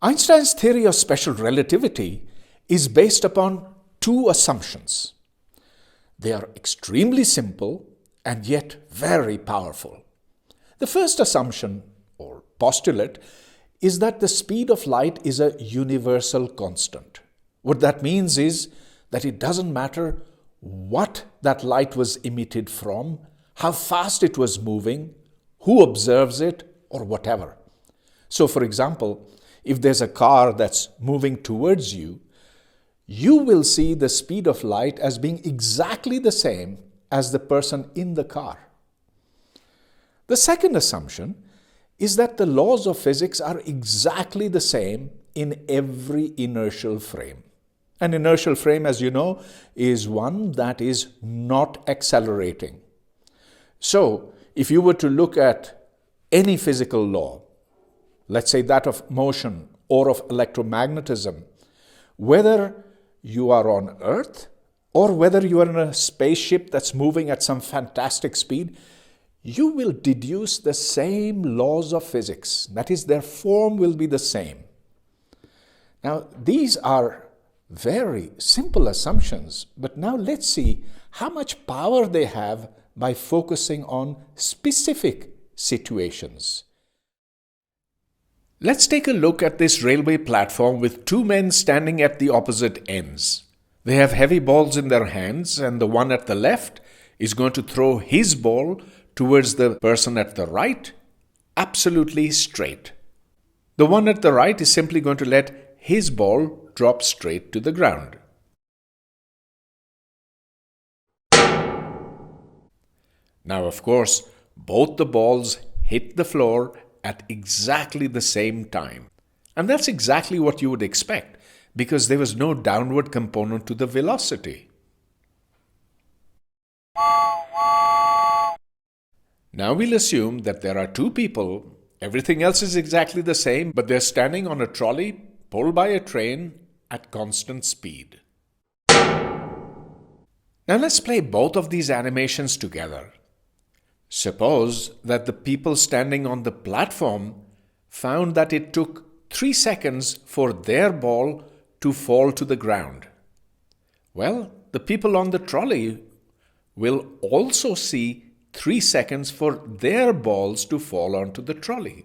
Einstein's theory of special relativity is based upon two assumptions. They are extremely simple and yet very powerful. The first assumption, or postulate, is that the speed of light is a universal constant. What that means is that it doesn't matter what that light was emitted from, how fast it was moving, who observes it, or whatever. So, for example, if there's a car that's moving towards you, you will see the speed of light as being exactly the same as the person in the car. The second assumption is that the laws of physics are exactly the same in every inertial frame. An inertial frame, as you know, is one that is not accelerating. So, if you were to look at any physical law, let's say that of motion or of electromagnetism, whether you are on Earth or whether you are in a spaceship that's moving at some fantastic speed, you will deduce the same laws of physics. That is, their form will be the same. Now, these are very simple assumptions, but now let's see how much power they have by focusing on specific situations. Let's take a look at this railway platform with two men standing at the opposite ends. They have heavy balls in their hands, and the one at the left is going to throw his ball towards the person at the right, absolutely straight. The one at the right is simply going to let his ball drop straight to the ground. Now, of course, both the balls hit the floor at exactly the same time. And that's exactly what you would expect, because there was no downward component to the velocity. Now we'll assume that there are two people, everything else is exactly the same, but they're standing on a trolley pulled by a train at constant speed. Now let's play both of these animations together. Suppose that the people standing on the platform found that it took 3 seconds for their ball to fall to the ground. Well, the people on the trolley will also see 3 seconds for their balls to fall onto the trolley.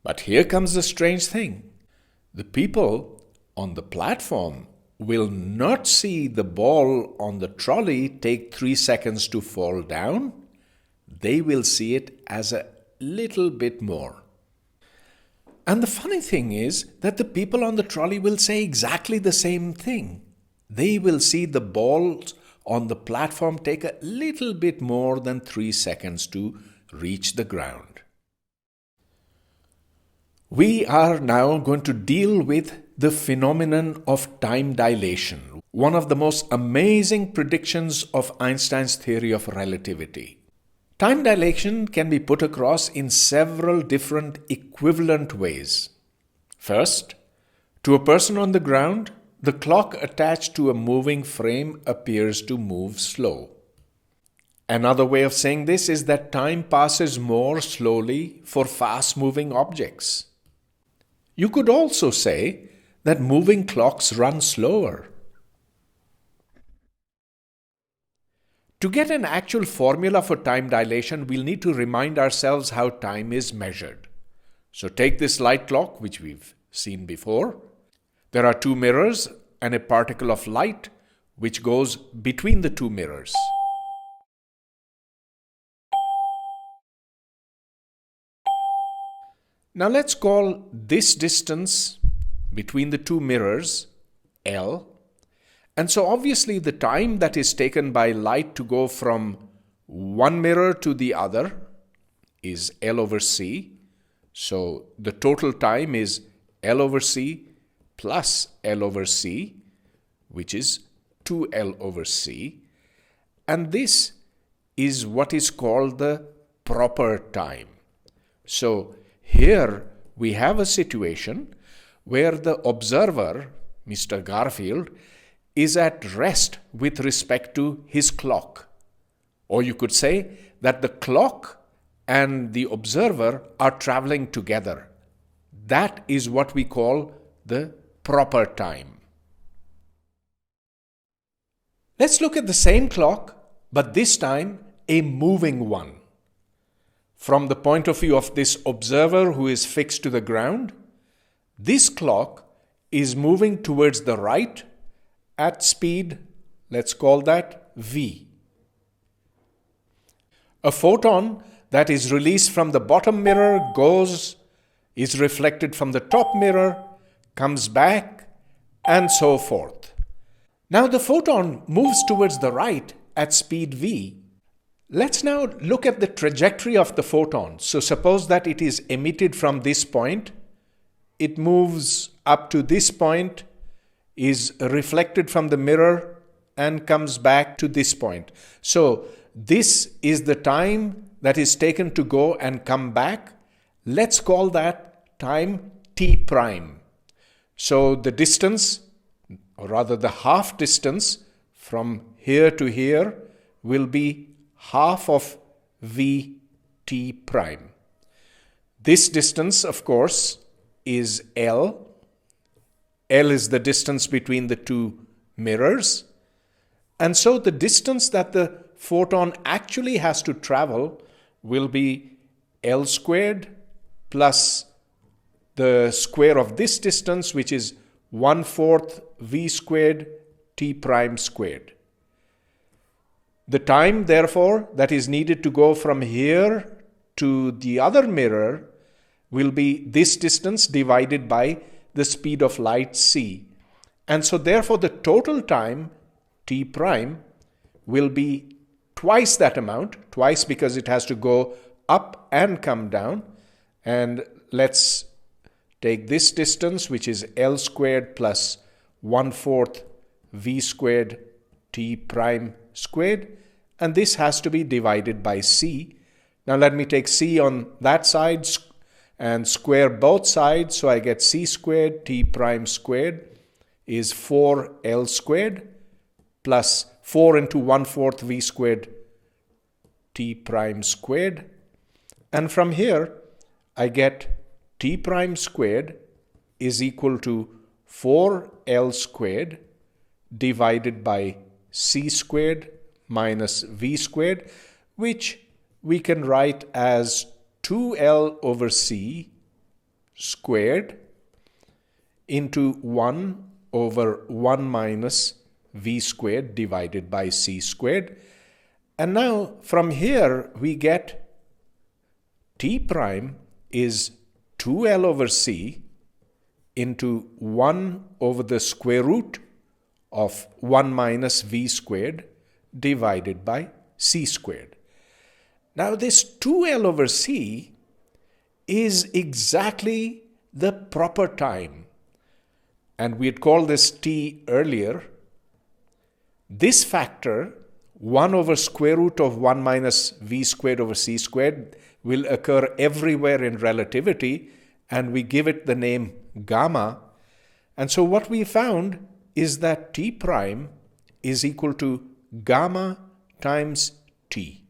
But here comes the strange thing. The people on the platform will not see the ball on the trolley take 3 seconds to fall down. They will see it as a little bit more. And the funny thing is that the people on the trolley will say exactly the same thing. They will see the balls on the platform take a little bit more than 3 seconds to reach the ground. We are now going to deal with the phenomenon of time dilation, one of the most amazing predictions of Einstein's theory of relativity. Time dilation can be put across in several different equivalent ways. First, to a person on the ground, the clock attached to a moving frame appears to move slow. Another way of saying this is that time passes more slowly for fast-moving objects. You could also say that moving clocks run slower. To get an actual formula for time dilation, we'll need to remind ourselves how time is measured. So take this light clock, which we've seen before. There are two mirrors and a particle of light which goes between the two mirrors. Now let's call this distance between the two mirrors L. And so obviously the time that is taken by light to go from one mirror to the other is L over C. So the total time is L over C plus L over C, which is 2L over C. And this is what is called the proper time. So here we have a situation where the observer, Mr. Garfield, is at rest with respect to his clock. Or you could say that the clock and the observer are traveling together. That is what we call the proper time. Let's look at the same clock, but this time a moving one. From the point of view of this observer who is fixed to the ground, this clock is moving towards the right at speed, let's call that v. A photon that is released from the bottom mirror is reflected from the top mirror, comes back, and so forth. Now the photon moves towards the right at speed v. Let's now look at the trajectory of the photon. So suppose that it is emitted from this point, it moves up to this point, is reflected from the mirror, and comes back to this point. So this is the time that is taken to go and come back. Let's call that time t prime. So the distance, or rather the half distance from here to here, will be half of v t prime. This distance, of course, is L. L is the distance between the two mirrors. And so the distance that the photon actually has to travel will be L squared plus the square of this distance, which is 1/4 v squared t prime squared. The time, therefore, that is needed to go from here to the other mirror will be this distance divided by the speed of light c. And so, therefore, the total time t prime will be twice that amount, twice because it has to go up and come down. And let's take this distance, which is L squared plus 1/4 v squared t prime squared, and this has to be divided by c. Now let me take c on that side and square both sides, so I get c squared t prime squared is 4L squared plus 4 into 1/4 v squared t prime squared. And from here, I get t prime squared is equal to 4L squared divided by c squared minus v squared, which we can write as 2L over c squared into 1 over 1 minus v squared divided by c squared. And now from here we get t prime is 2L over c into 1 over the square root of 1 minus v squared divided by c squared. Now this 2L over c is exactly the proper time. And we had called this t earlier. This factor, 1 over square root of 1 minus v squared over c squared, will occur everywhere in relativity, and we give it the name gamma. And so what we found is that t prime is equal to gamma times t.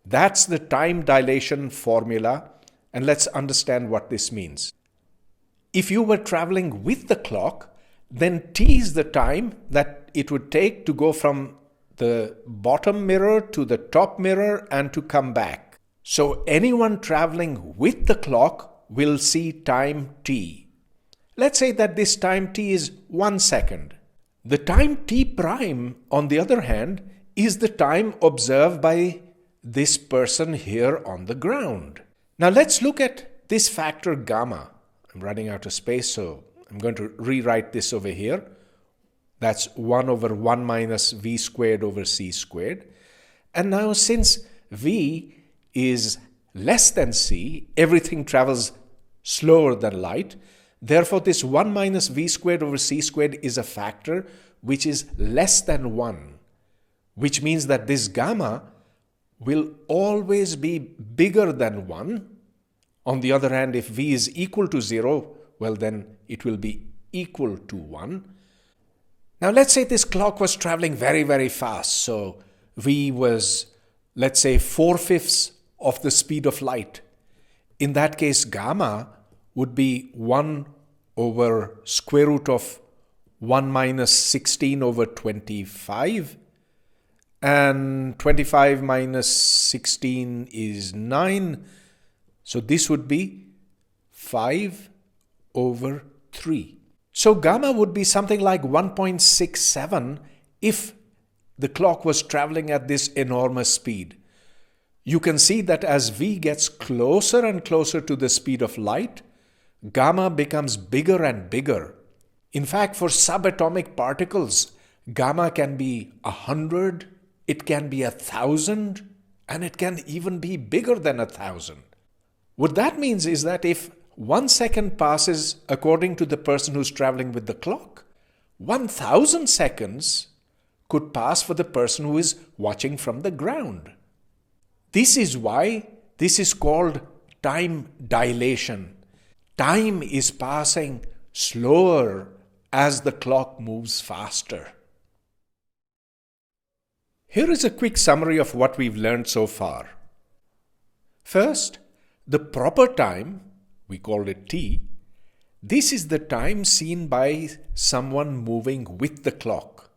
That's the time dilation formula, and let's understand what this means. If you were traveling with the clock, then t is the time that it would take to go from the bottom mirror to the top mirror and to come back. So anyone traveling with the clock will see time t. Let's say that this time t is 1 second. The time t prime, on the other hand, is the time observed by this person here on the ground. Now let's look at this factor gamma. I'm running out of space, so I'm going to rewrite this over here. That's 1 over 1 minus v squared over c squared. And now since v is less than c, everything travels slower than light. Therefore, this 1 minus v squared over c squared is a factor which is less than 1, which means that this gamma will always be bigger than 1. On the other hand, if v is equal to 0, well then it will be equal to 1. Now let's say this clock was traveling very, very fast. So v was, let's say, 4/5 of the speed of light. In that case, gamma would be 1 over square root of 1 minus 16 over 25. And 25 minus 16 is 9. So this would be 5 over 3. So gamma would be something like 1.67 if the clock was traveling at this enormous speed. You can see that as v gets closer and closer to the speed of light, gamma becomes bigger and bigger. In fact, for subatomic particles, gamma can be 100, it can be 1,000, and it can even be bigger than 1,000. What that means is that if 1 second passes according to the person who's traveling with the clock, 1,000 seconds could pass for the person who is watching from the ground. This is why this is called time dilation. Time is passing slower as the clock moves faster. Here is a quick summary of what we've learned so far. First, the proper time, we call it t, this is the time seen by someone moving with the clock.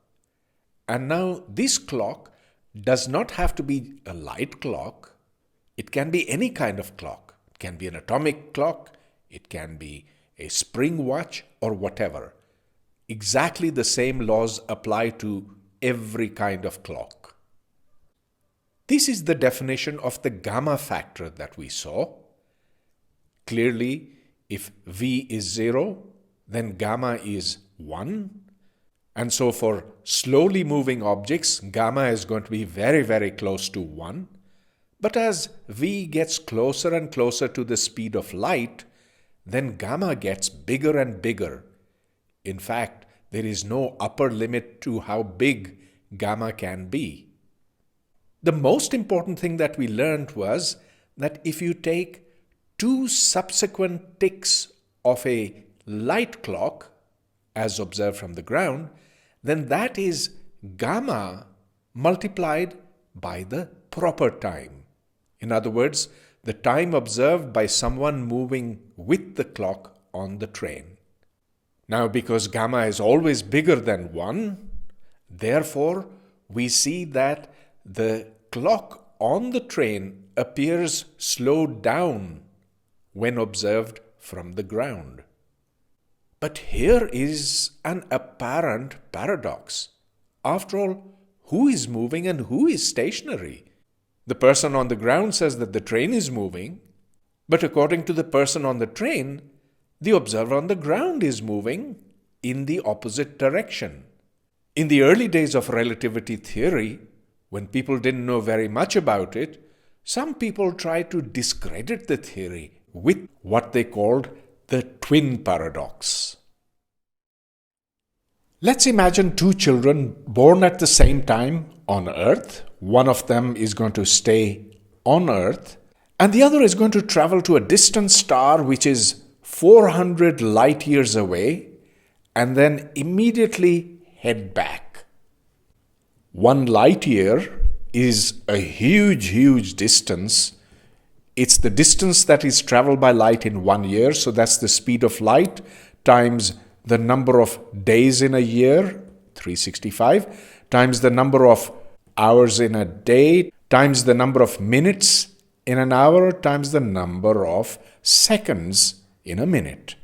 And now this clock does not have to be a light clock. It can be any kind of clock. It can be an atomic clock, it can be a spring watch or whatever. Exactly the same laws apply to every kind of clock. This is the definition of the gamma factor that we saw. Clearly, if v is 0, then gamma is 1. And so for slowly moving objects, gamma is going to be very, very close to 1. But as v gets closer and closer to the speed of light, then gamma gets bigger and bigger. In fact, there is no upper limit to how big gamma can be. The most important thing that we learned was that if you take 2 subsequent ticks of a light clock, as observed from the ground, then that is gamma multiplied by the proper time. In other words, the time observed by someone moving with the clock on the train. Now, because gamma is always bigger than 1, therefore we see that the clock on the train appears slowed down when observed from the ground. But here is an apparent paradox. After all, who is moving and who is stationary? The person on the ground says that the train is moving, but according to the person on the train, the observer on the ground is moving in the opposite direction. In the early days of relativity theory, when people didn't know very much about it, some people tried to discredit the theory with what they called the twin paradox. Let's imagine 2 children born at the same time on Earth. One of them is going to stay on Earth, and the other is going to travel to a distant star which is 400 light years away, and then immediately head back. 1 light year is a huge distance. It's the distance that is traveled by light in 1 year, so that's the speed of light times the number of days in a year, 365, times the number of hours in a day, times the number of minutes in an hour, times the number of seconds in a minute.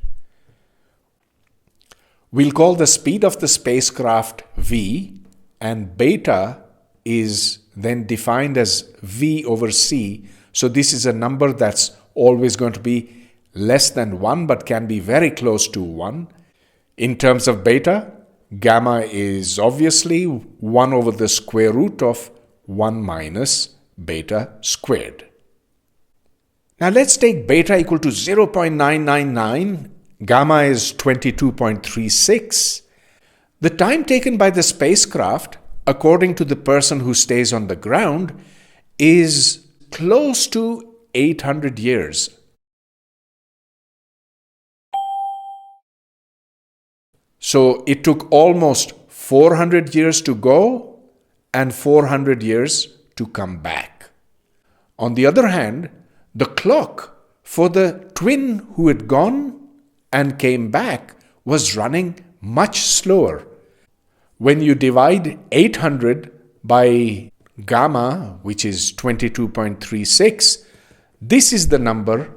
We'll call the speed of the spacecraft v, and beta is then defined as v over c. So this is a number that's always going to be less than 1 but can be very close to 1. In terms of beta, gamma is obviously 1 over the square root of 1 minus beta squared. Now let's take beta equal to 0.999. Gamma is 22.36. The time taken by the spacecraft, according to the person who stays on the ground, is close to 800 years. So it took almost 400 years to go and 400 years to come back. On the other hand, the clock for the twin who had gone and came back was running much slower. When you divide 800 by gamma, which is 22.36, this is the number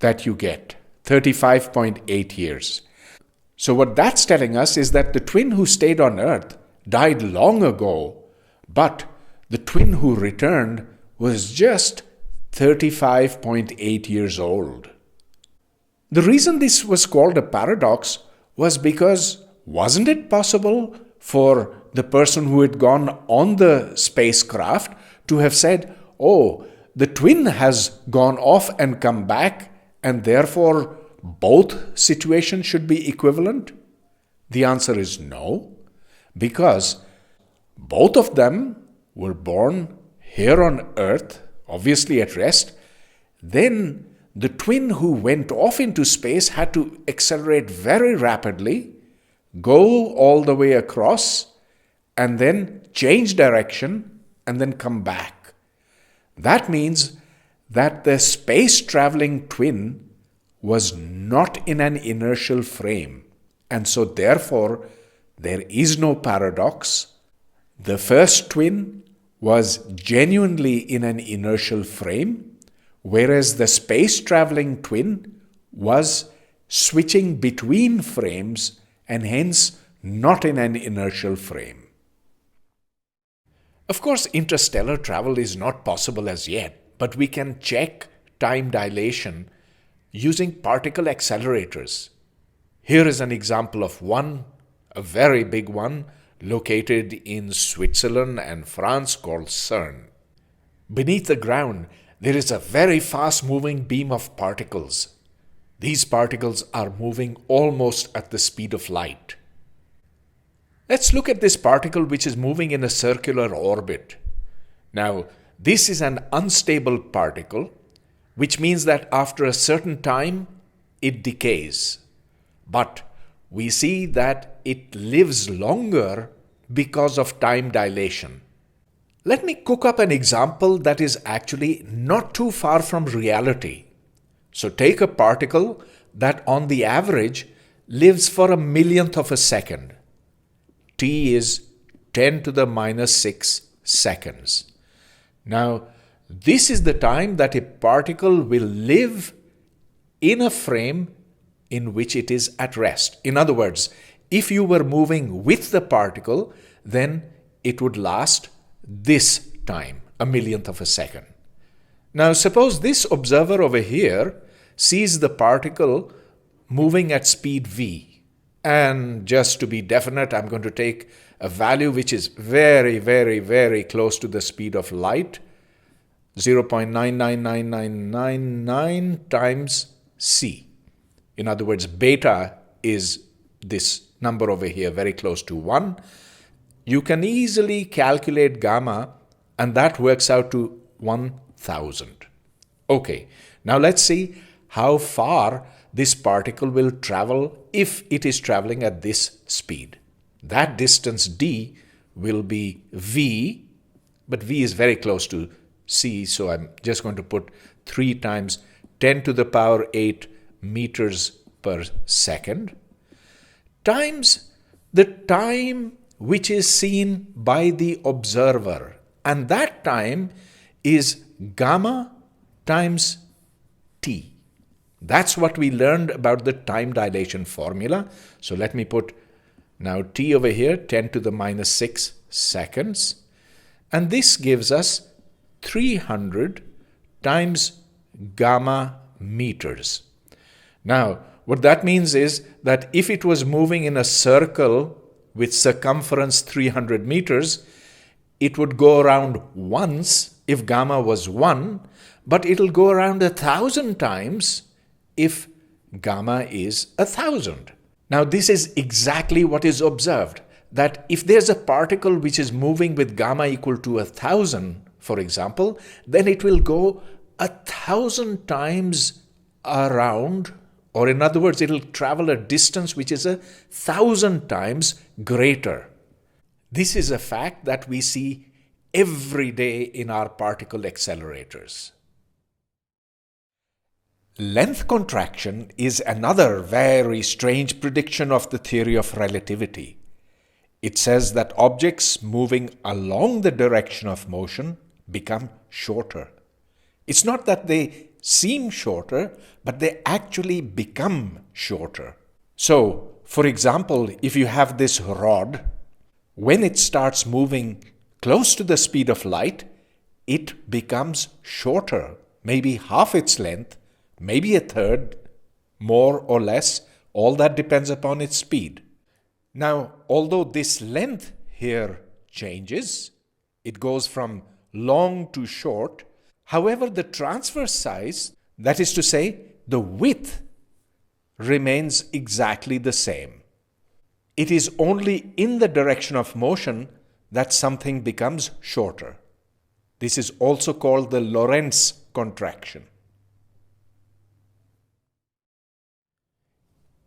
that you get, 35.8 years. So what that's telling us is that the twin who stayed on Earth died long ago, but the twin who returned was just 35.8 years old. The reason this was called a paradox was because wasn't it possible for the person who had gone on the spacecraft to have said, oh, the twin has gone off and come back, and therefore both situations should be equivalent? The answer is no, because both of them were born here on Earth, obviously at rest. Then the twin who went off into space had to accelerate very rapidly, go all the way across, and then change direction, and then come back. That means that the space-traveling twin was not in an inertial frame, and so therefore there is no paradox. The first twin was genuinely in an inertial frame, whereas the space-traveling twin was switching between frames and hence not in an inertial frame. Of course, interstellar travel is not possible as yet, but we can check time dilation using particle accelerators. Here is an example of one, a very big one, located in Switzerland and France called CERN. Beneath the ground, there is a very fast-moving beam of particles. These particles are moving almost at the speed of light. Let's look at this particle which is moving in a circular orbit. Now, this is an unstable particle, which means that after a certain time, it decays. But we see that it lives longer because of time dilation. Let me cook up an example that is actually not too far from reality. So take a particle that on the average lives for 1/1,000,000th of a second. T is 10 to the minus 6 seconds. Now, this is the time that a particle will live in a frame in which it is at rest. In other words, if you were moving with the particle, then it would last this time, 1/1,000,000th of a second. Now, suppose this observer over here sees the particle moving at speed v. And just to be definite, I'm going to take a value which is very, very, very close to the speed of light, 0.999999 times c. In other words, beta is this number over here, very close to 1. You can easily calculate gamma, and that works out to 1,000. Okay, now let's see how far this particle will travel if it is traveling at this speed. That distance d will be v, but v is very close to c, so I'm just going to put 3 times 10 to the power 8 meters per second times the time which is seen by the observer, and that time is gamma times t. That's what we learned about the time dilation formula. So let me put now t over here, 10 to the minus 6 seconds. And this gives us 300 times gamma meters. Now, what that means is that if it was moving in a circle with circumference 300 meters, it would go around once if gamma was 1, but it'll go around 1,000 times if gamma is 1,000. Now, this is exactly what is observed, that if there's a particle which is moving with gamma equal to 1,000, for example, then it will go 1,000 times around, or in other words, it'll travel a distance which is 1,000 times greater. This is a fact that we see every day in our particle accelerators. Length contraction is another very strange prediction of the theory of relativity. It says that objects moving along the direction of motion become shorter. It's not that they seem shorter, but they actually become shorter. So, for example, if you have this rod, when it starts moving close to the speed of light, it becomes shorter, maybe half its length, maybe a third, more or less. All that depends upon its speed. Now, although this length here changes, it goes from long to short, however, the transverse size, that is to say, the width, remains exactly the same. It is only in the direction of motion that something becomes shorter. This is also called the Lorentz contraction.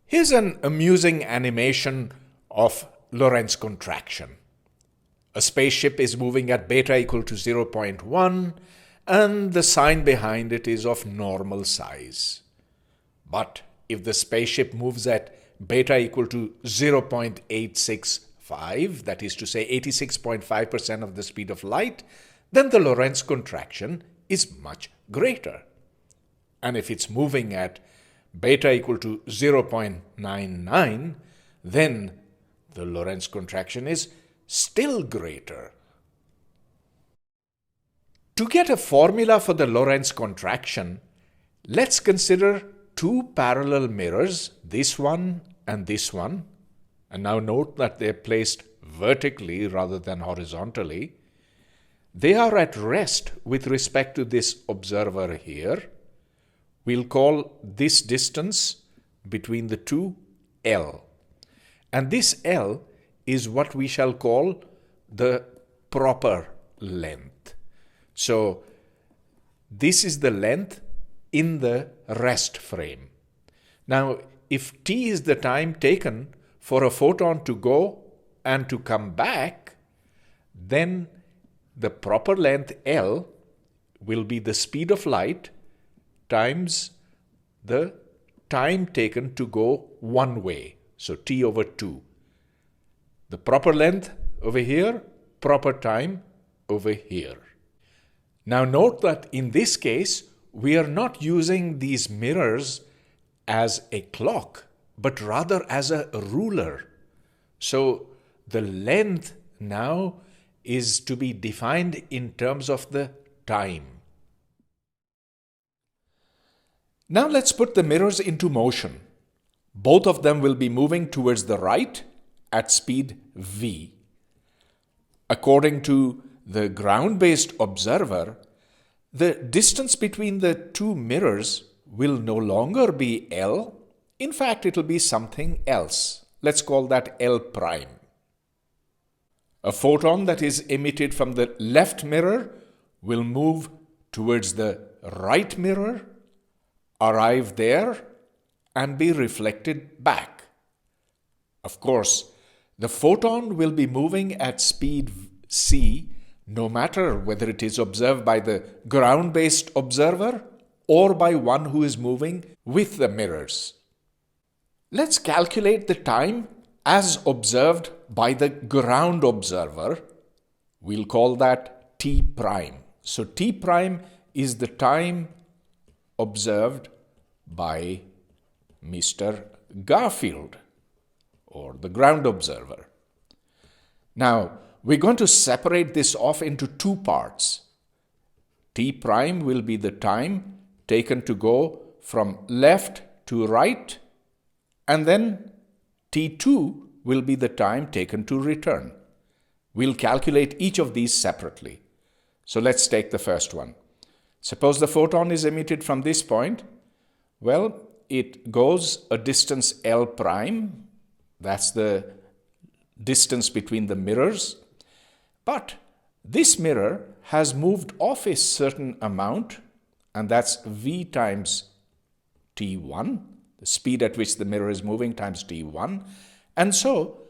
Here's an amusing animation of Lorentz contraction. A spaceship is moving at beta equal to 0.1 and the sign behind it is of normal size. But if the spaceship moves at beta equal to 0.865, that is to say 86.5% of the speed of light, then the Lorentz contraction is much greater. And if it's moving at beta equal to 0.99, then the Lorentz contraction is still greater. To get a formula for the Lorentz contraction, let's consider two parallel mirrors, this one and this one. And now note that they're placed vertically rather than horizontally. They are at rest with respect to this observer here. We'll call this distance between the two L. And this L is what we shall call the proper length. So this is the length in the rest frame. Now, if t is the time taken for a photon to go and to come back, then the proper length L will be the speed of light times the time taken to go one way. So t over 2. The proper length over here, proper time over here. Now note that in this case, we are not using these mirrors as a clock, but rather as a ruler. So the length now is to be defined in terms of the time. Now let's put the mirrors into motion. Both of them will be moving towards the right at speed v. According to the ground-based observer, the distance between the two mirrors will no longer be L. In fact, it will be something else. Let's call that L prime. A photon that is emitted from the left mirror will move towards the right mirror, arrive there, and be reflected back. Of course, the photon will be moving at speed c no matter whether it is observed by the ground-based observer or by one who is moving with the mirrors. Let's calculate the time as observed by the ground observer. We'll call that t prime. So t prime is the time observed by Mr. Garfield, or the ground observer. Now, we're going to separate this off into two parts. T prime will be the time taken to go from left to right, and then T2 will be the time taken to return. We'll calculate each of these separately. So let's take the first one. Suppose the photon is emitted from this point. Well, it goes a distance L prime. That's the distance between the mirrors. But this mirror has moved off a certain amount, and that's v times t1, the speed at which the mirror is moving times t1. And so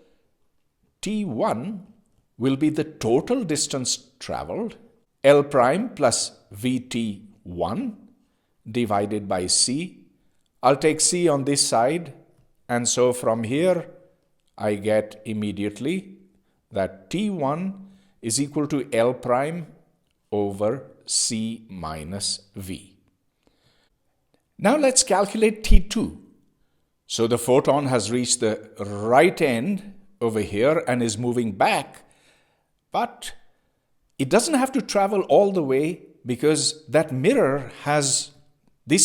t1 will be the total distance traveled, L prime plus vt1. divided by c. I'll take c on this side, and so from here I get immediately that T1 is equal to L prime over c minus v. Now let's calculate T2. So the photon has reached the right end over here and is moving back, but it doesn't have to travel all the way because this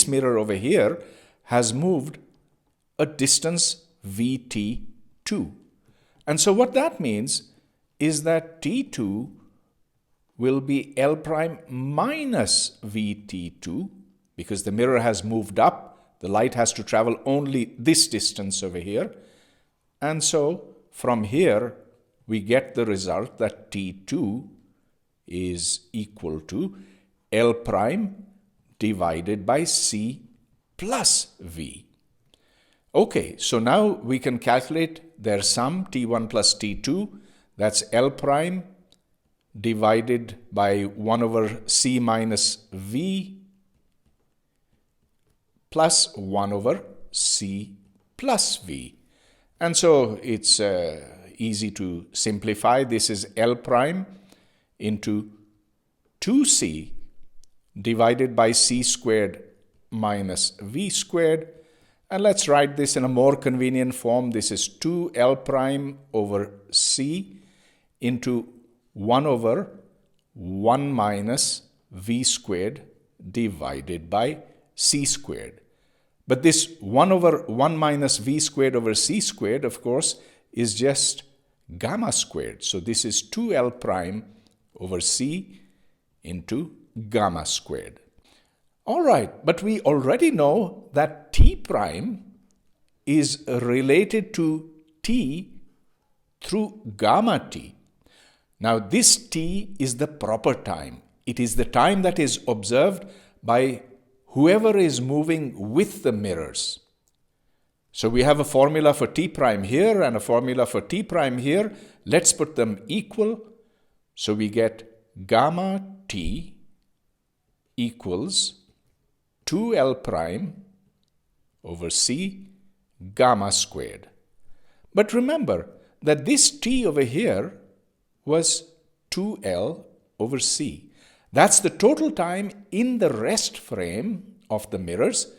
mirror over here has moved a distance Vt2. And so what that means is that T2 will be L prime minus Vt2 because the mirror has moved up. The light has to travel only this distance over here. And so from here, we get the result that T2 is equal to L prime divided by C plus V. Okay, so now we can calculate their sum, T1 plus T2. That's L prime divided by 1 over C minus V plus 1 over C plus V. And so it's easy to simplify. This is L prime into 2C divided by C squared minus V squared. And let's write this in a more convenient form. This is 2L prime over C into 1 over 1 minus V squared divided by C squared. But this 1 over 1 minus V squared over C squared, of course, is just gamma squared. So this is 2L prime over C into gamma squared. All right, but we already know that T prime is related to T through gamma T. Now this T is the proper time. It is the time that is observed by whoever is moving with the mirrors. So we have a formula for T prime here and a formula for T prime here. Let's put them equal. So we get gamma T equals 2L prime over C gamma squared. But remember that this T over here was 2L over C. That's the total time in the rest frame of the mirrors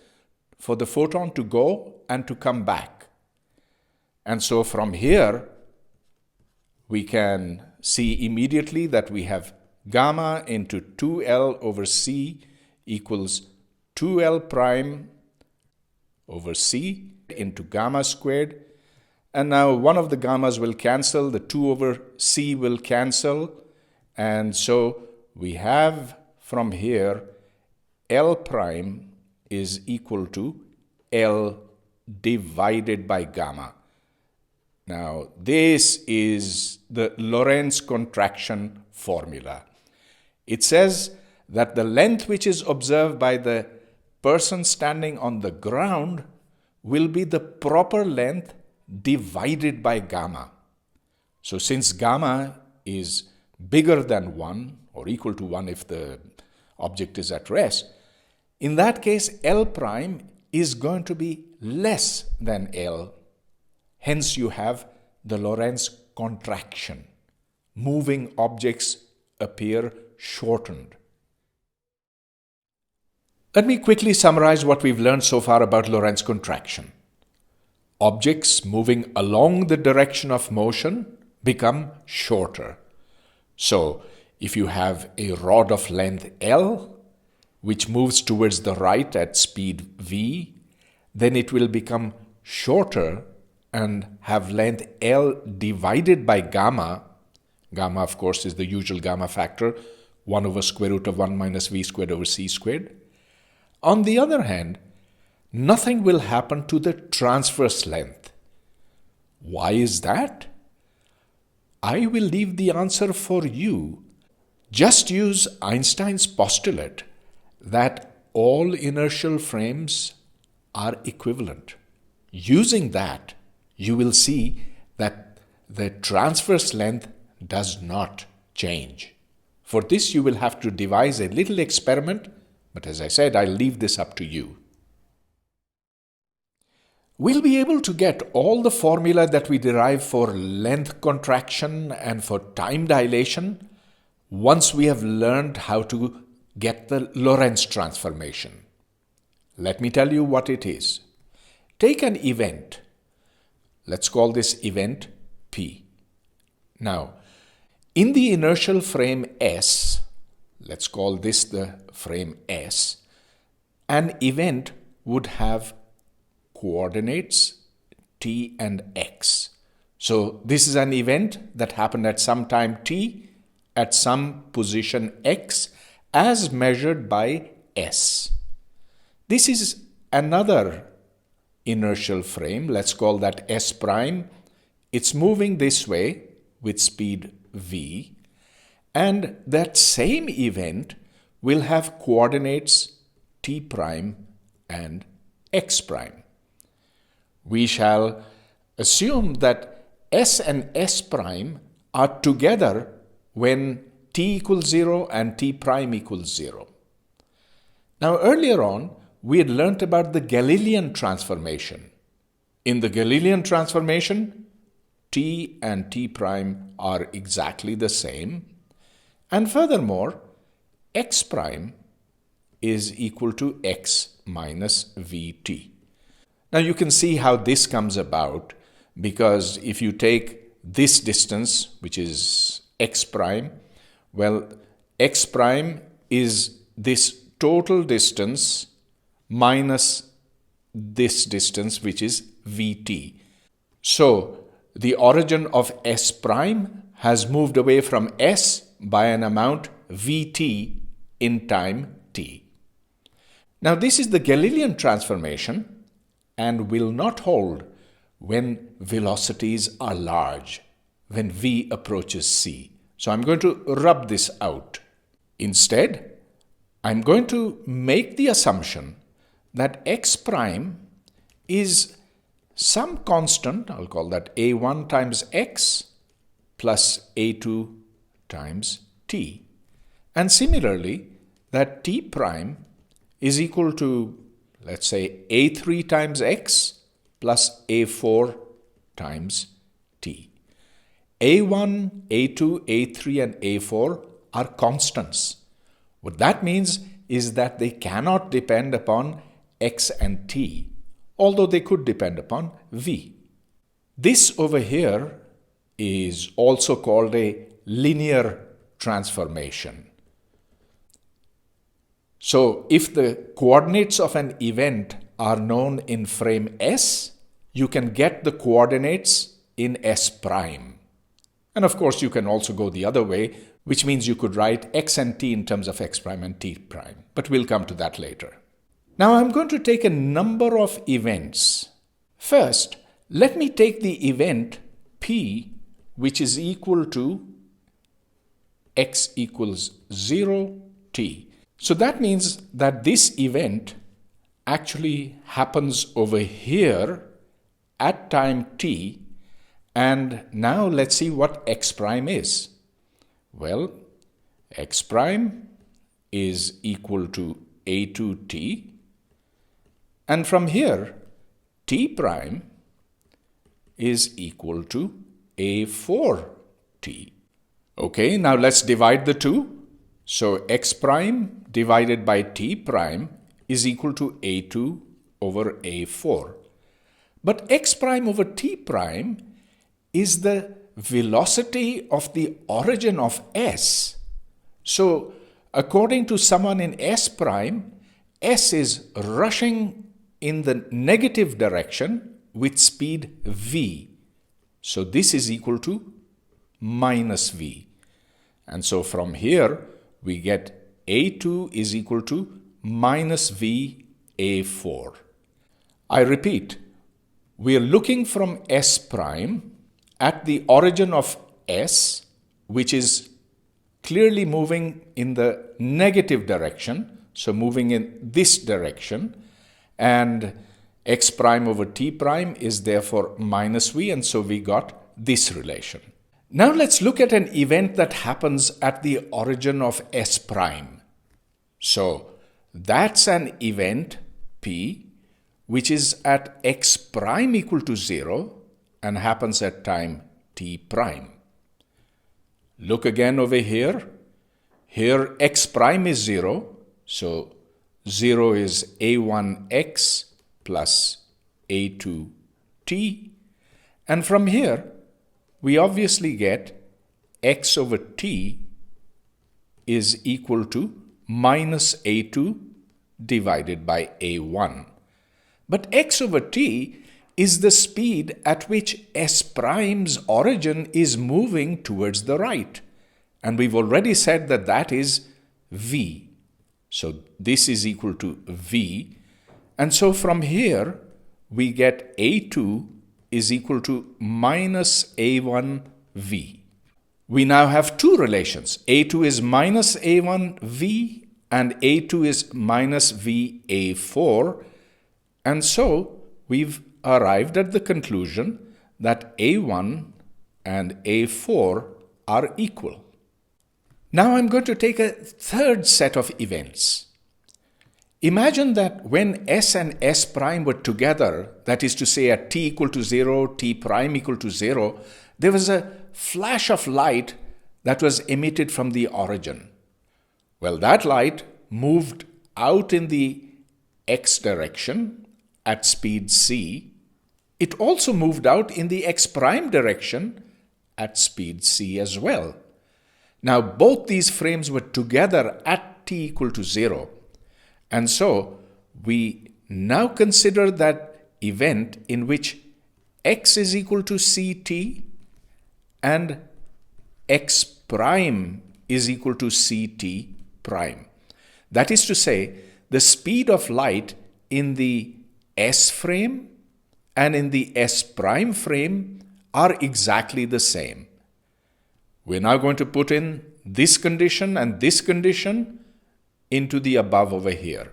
for the photon to go and to come back. And so from here, we can see immediately that we have gamma into 2L over C equals 2L prime over C into gamma squared. And now one of the gammas will cancel, the 2 over C will cancel. And so we have from here L prime is equal to L divided by gamma. Now this is the Lorentz contraction formula. It says that the length which is observed by the person standing on the ground will be the proper length divided by gamma. So since gamma is bigger than 1 or equal to 1 if the object is at rest, in that case L prime is going to be less than L. Hence you have the Lorentz contraction. Moving objects appear shortened. Let me quickly summarize what we've learned so far about Lorentz contraction. Objects moving along the direction of motion become shorter. So, if you have a rod of length L, which moves towards the right at speed v, then it will become shorter and have length L divided by gamma. Gamma, of course, is the usual gamma factor, 1 over square root of 1 minus v squared over c squared. On the other hand, nothing will happen to the transverse length. Why is that? I will leave the answer for you. Just use Einstein's postulate that all inertial frames are equivalent. Using that, you will see that the transverse length does not change. For this, you will have to devise a little experiment, But as I said, I'll leave this up to you. We'll be able to get all the formula that we derive for length contraction and for time dilation once we have learned how to get the Lorentz transformation. Let me tell you what it is. Take an event. Let's call this event P. Now, in the inertial frame S, let's call this the frame S, an event would have coordinates t and x. So this is an event that happened at some time t, at some position x, as measured by s. This is another inertial frame. Let's call that S prime. It's moving this way with speed v. And that same event will have coordinates t prime and x prime. We shall assume that s and s prime are together when t equals 0 and t prime equals 0. Now earlier on, we had learnt about the Galilean transformation. In the Galilean transformation, t and t prime are exactly the same. And furthermore, x prime is equal to x minus vt. Now you can see how this comes about, because if you take this distance, which is x prime, well, x prime is this total distance minus this distance, which is vt. So the origin of s prime has moved away from s by an amount vt in time t. Now this is the Galilean transformation and will not hold when velocities are large, when v approaches c. So I'm going to rub this out. Instead, I'm going to make the assumption that x prime is some constant, I'll call that a1 times x plus a2 times t. And similarly, that t prime is equal to, let's say, a3 times x plus a4 times t. a1, a2, a3 and a4 are constants. What that means is that they cannot depend upon x and t, although they could depend upon v. This over here is also called a linear transformation. So if the coordinates of an event are known in frame S, you can get the coordinates in S prime. And of course you can also go the other way, which means you could write x and t in terms of x prime and t prime. But we'll come to that later. Now I'm going to take a number of events. First, let me take the event P, which is equal to x equals 0, t. So that means that this event actually happens over here at time t. And now let's see what x prime is. Well, x prime is equal to a2t. And from here, t prime is equal to a4t. Okay, now let's divide the two. So x prime divided by t prime is equal to a2 over a4. But x prime over t prime is the velocity of the origin of s. So according to someone in s prime, s is rushing in the negative direction with speed v. So this is equal to minus v. And so from here, we get a2 is equal to minus v a4. I repeat, we are looking from s prime at the origin of s, which is clearly moving in the negative direction, so moving in this direction, and x prime over t prime is therefore minus v, and so we got this relation. Now let's look at an event that happens at the origin of s prime. So That's an event P which is at x prime equal to 0 and happens at time t prime. Look again over here. Here x prime is 0, so 0 is a1x plus a2t. And from here, we obviously get x over t is equal to minus a2 divided by a1. But x over t is the speed at which s prime's origin is moving towards the right. And we've already said that that is v. So this is equal to v. And so from here, we get a2 is equal to minus a1v. We now have two relations. a2 is minus a1v and a2 is minus va4. And so we've arrived at the conclusion that a1 and a4 are equal. Now I'm going to take a third set of events. Imagine that when s and s prime were together, that is to say at t equal to 0, t prime equal to 0, there was a flash of light that was emitted from the origin. Well, that light moved out in the x direction at speed c. It also moved out in the x prime direction at speed c as well. Now, both these frames were together at t equal to 0. And so, we now consider that event in which x is equal to ct and x prime is equal to ct prime. That is to say, the speed of light in the s frame and in the s prime frame are exactly the same. We're now going to put in this condition and this condition into the above over here.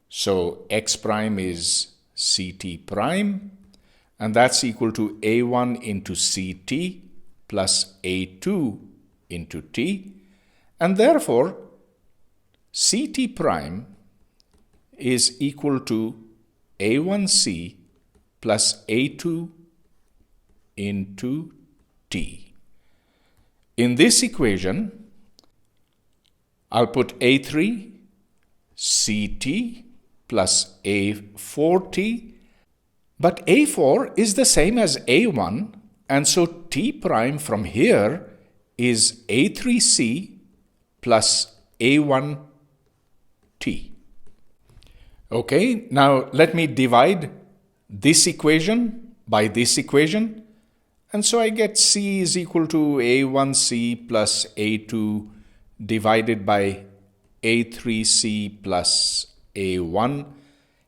So x prime is ct prime, and that's equal to a1 into ct plus a2 into t, and therefore ct prime is equal to a1c plus a2 into t. In this equation, I'll put a3 ct plus a4t, but a4 is the same as a1, and so t prime from here is a3c plus a1t. Okay, now let me divide this equation by this equation, and so I get c is equal to a1c plus a2 divided by a3c plus a1.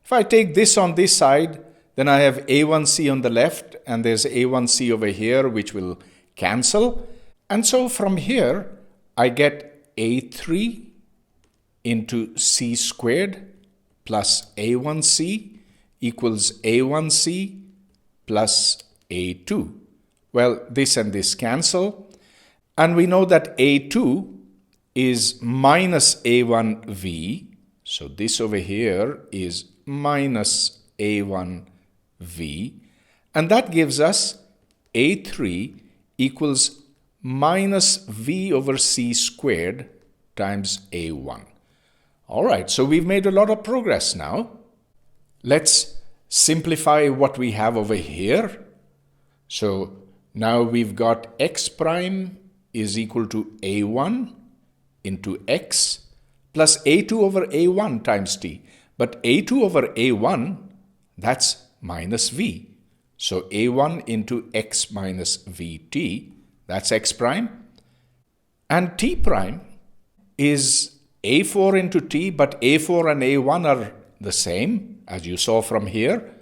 If I take this on this side, then I have a1c on the left, and there's a1c over here, which will cancel. And so from here, I get a3 into c squared plus a1c equals a1c plus a2. Well, this and this cancel. And we know that a2 is minus a1v. So this over here is minus a1v. And that gives us a3 equals minus v over c squared times a1. All right, so we've made a lot of progress now. Let's simplify what we have over here. So now we've got x prime is equal to a1 into x plus a2 over a1 times t. But a2 over a1, that's minus v. So a1 into x minus vt, that's x prime. And t prime is a4 into t, but a4 and a1 are the same, as you saw from here.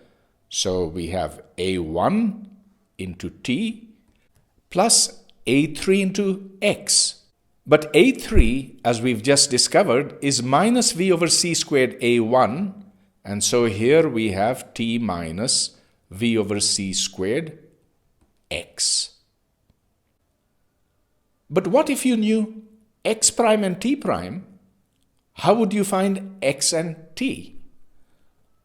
So we have a1 into t plus a3 into x. But a3, as we've just discovered, is minus v over c squared a1. And so here we have t minus v over c squared x. But what if you knew x prime and t prime? How would you find x and t?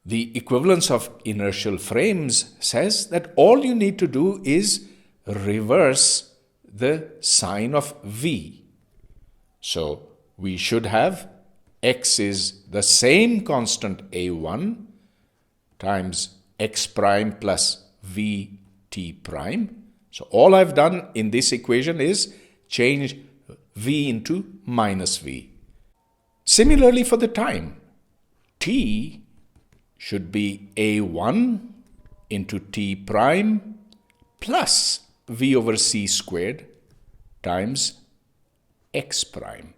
The equivalence of inertial frames says that all you need to do is reverse the sign of v. So we should have x is the same constant a1 times x prime plus vt prime. So all I've done in this equation is change v into minus v. Similarly for the time, t should be a1 into t prime plus v over c squared times x prime.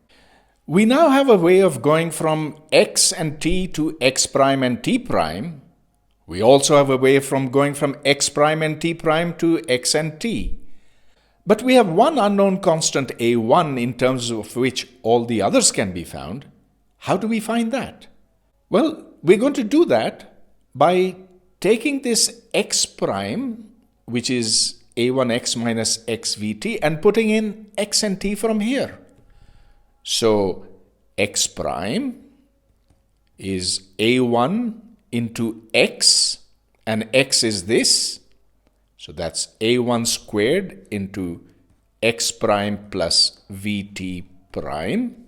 We now have a way of going from x and t to x prime and t prime. We also have a way from going from x prime and t prime to x and t. But we have one unknown constant a1 in terms of which all the others can be found. How do we find that? Well, we're going to do that by taking this x prime, which is a1x minus xvt, and putting in x and t from here. So x prime is a1 into x, and x is this. So that's a1 squared into x prime plus vt prime.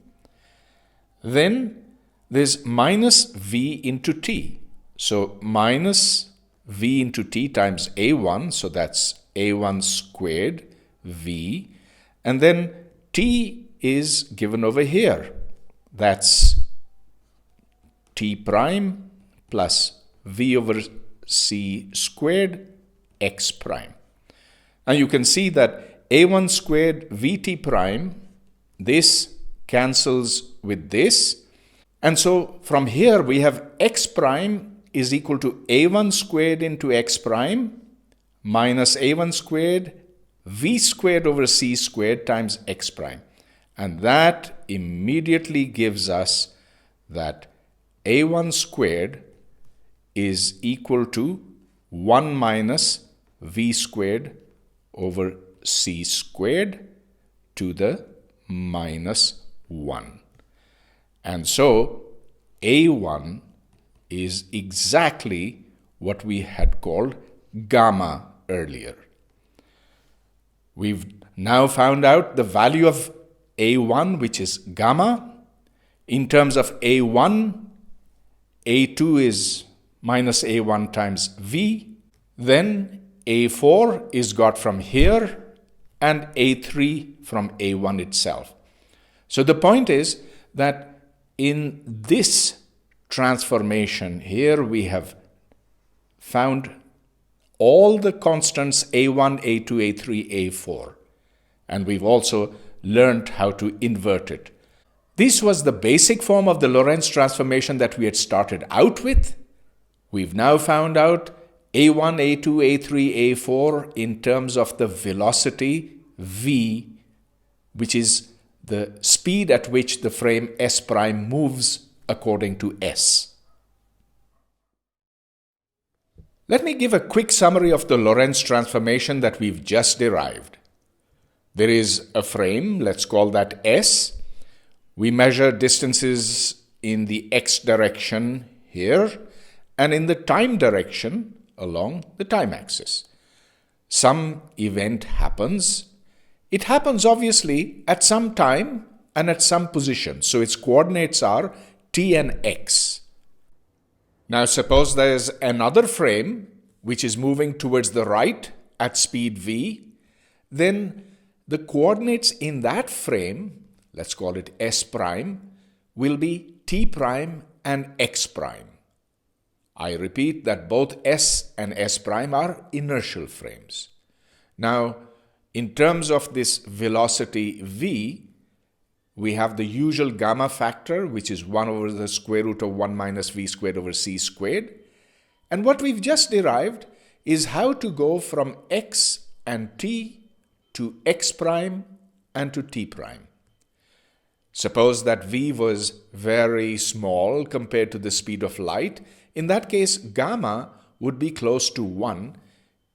Then there's minus v into t. So minus v into t times a1, so that's a1 squared v. And then t is given over here. That's t prime plus v over c squared x prime. Now you can see that a1 squared vt prime, this cancels with this. And so from here we have x prime is equal to a1 squared into x prime minus a1 squared v squared over c squared times x prime. And that immediately gives us that a1 squared is equal to 1 minus v squared over c squared to the minus 1. And so a1 is exactly what we had called gamma earlier. We've now found out the value of a1, which is gamma. In terms of a1, a2 is minus a1 times v. Then a4 is got from here and a3 from a1 itself. So the point is that in this transformation here we have found all the constants a1, a2, a3, a4. And we've also learned how to invert it. This was the basic form of the Lorentz transformation that we had started out with. We've now found out a1, a2, a3, a4 in terms of the velocity v, which is the speed at which the frame S prime moves according to S. Let me give a quick summary of the Lorentz transformation that we've just derived. There is a frame, let's call that S. We measure distances in the x direction here and in the time direction along the time axis. Some event happens. It happens obviously at some time and at some position. So its coordinates are t and x. Now suppose there is another frame which is moving towards the right at speed v. Then the coordinates in that frame, let's call it S prime, will be t prime and x prime. I repeat that both S and S prime are inertial frames. Now, in terms of this velocity v, we have the usual gamma factor, which is 1 over the square root of 1 minus v squared over c squared. And what we've just derived is how to go from x and t to x prime and to t prime. Suppose that v was very small compared to the speed of light. In that case, gamma would be close to 1,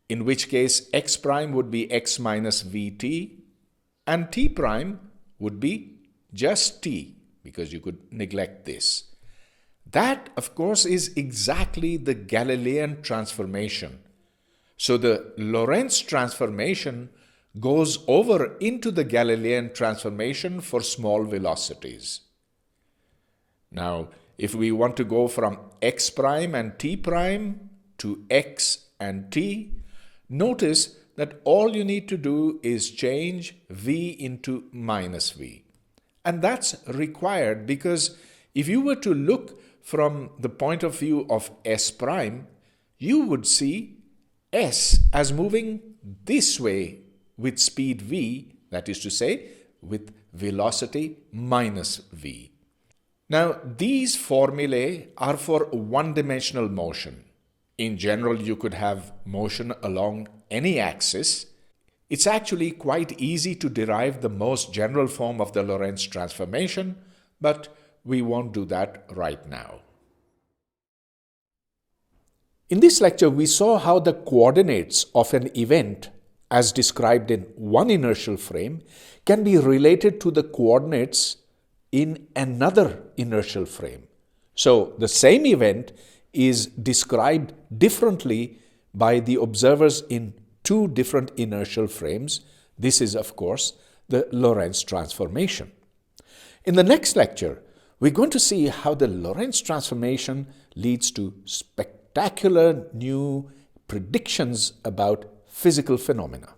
in which case x prime would be x minus vt, and t prime would be just t, because you could neglect this. That, of course, is exactly the Galilean transformation. So the Lorentz transformation goes over into the Galilean transformation for small velocities. Now, if we want to go from x prime and t prime to x and t, notice that all you need to do is change v into minus v. And that's required because if you were to look from the point of view of s prime, you would see s as moving this way with speed v, that is to say, with velocity minus v. Now, these formulae are for one-dimensional motion. In general, you could have motion along any axis. It's actually quite easy to derive the most general form of the Lorentz transformation, but we won't do that right now. In this lecture, we saw how the coordinates of an event, as described in one inertial frame, can be related to the coordinates in another inertial frame. So the same event is described differently by the observers in two different inertial frames. This is, of course, the Lorentz transformation. In the next lecture, we're going to see how the Lorentz transformation leads to spectacular new predictions about physical phenomena.